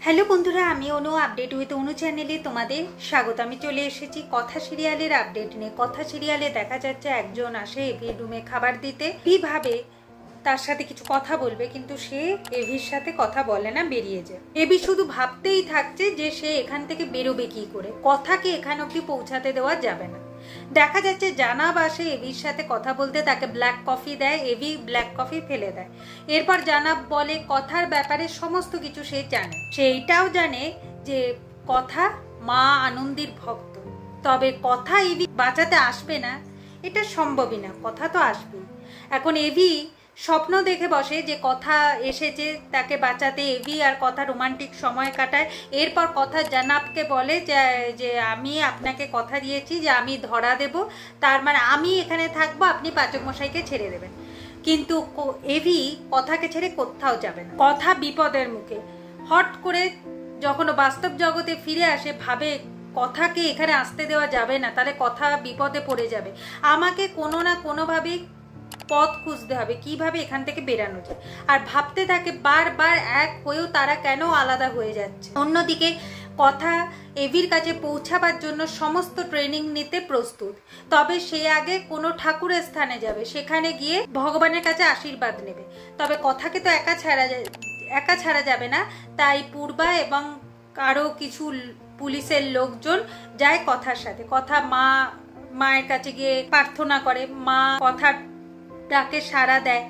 Hello বন্ধুরা, আমি অনু update with অনু চ্যানেলে তোমাদের স্বাগত। আমি চলে এসেছি কথা সিরিয়ালের আপডেট নিয়ে। কথা সিরিয়ালে দেখা যাচ্ছে একজন আসে এভির রুমে খাবার দিতে। ভাবে তার সাথে কিছু কথা বলবে, কিন্তু সে এভির সাথে কথা বলে না, বেরিয়ে যায়। এভি শুধু ভাবতেই থাকছে যে সে এখান থেকে বেরোবে কি করে, কথাকে এখান অব্দি পৌঁছাতে দেওয়া যাবে না। দেখা যাচ্ছে জানাব আসে এভির সাথে কথা বলতে, তাকে ব্ল্যাক কফি দেয়, এভি ব্ল্যাক কফি ফেলে দেয়। এরপর জানাব বলে কথার ব্যাপারে সমস্ত কিছু সে জানে। সে এইটাও জানে যে কথা মা আনন্দির ভক্ত, তবে কথা এভি বাঁচাতে আসবে না এটা সম্ভবই না, কথা তো আসবেই। এখন এভি স্বপ্ন দেখে বসে যে কথা এসেছে তাকে বাঁচাতে, এভি আর কথা রোমান্টিক সময় কাটায়। এরপর কথা জানাবকে বলে যে আমি আপনাকে কথা দিয়েছি যে আমি ধরা দেব, তার মানে আমি এখানে থাকবো, আপনি পাচক মশাইকে ছেড়ে দেবেন। কিন্তু এভি কথাকে ছেড়ে কোথাও যাবে না। কথা বিপদের মুখে। হট করে যখন বাস্তব জগতে ফিরে আসে ভাবে কথাকে এখানে আসতে দেওয়া যাবে না, তাহলে কথা বিপদে পড়ে যাবে। আমাকে কোনো না কোনোভাবেই পথ খুঁজতে হবে কিভাবে এখান থেকে বেরানো যায়। আর ভাবতে থাকে বারবার এক হয়েও তারা কেন আলাদা হয়ে যাচ্ছে। অন্যদিকে কথা এভির কাছে পৌঁছাবার জন্য সমস্ত ট্রেনিং নিতে প্রস্তুত, তবে সে আগে কোনো ঠাকুরের স্থানে যাবে, সেখানে গিয়ে ভগবানের কাছে আশীর্বাদ নেবে। তবে কথাকে তো একা ছাড়া যাবে না, তাই পূর্বা এবং আরো কিছু পুলিশের লোকজন যায় কথার সাথে। কথা মায়ের কাছে গিয়ে প্রার্থনা করে, মা কথার ডাকে সাড়া দেয়,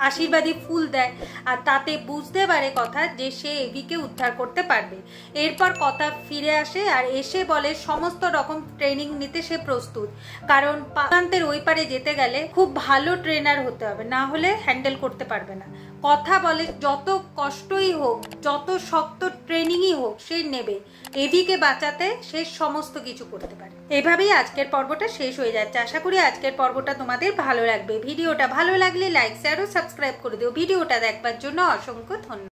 আশীর্বাদী ফুল দেয়, আর তাতে বুঝতে পারে কথা যে সে এভিকে উদ্ধার করতে পারবে। এরপর কথা ফিরে আসে আর এসে বলে সমস্ত রকম ট্রেনিং নিতে সে প্রস্তুত, কারণ প্রান্তের ওই পারে যেতে গেলে খুব ভালো ট্রেনার হতে হবে, না হলে হ্যান্ডেল করতে পারবে না। কথা বলে যত কষ্টই হোক, যত শক্ত ট্রেনিংই হোক সে নেবে, এভিকে বাঁচাতে সে সমস্ত কিছু করতে পারে। এভাবেই আজকের পর্বটা শেষ হয়ে যাচ্ছে। আশা করি আজকের পর্বটা তোমাদের ভালো লাগবে। ভিডিওটা ভালো লাগলে লাইক শেয়ার ও সাবস্ক্রাইব করে দিও। ভিডিওটা দেখবার জন্য অসংখ্য ধন্যবাদ।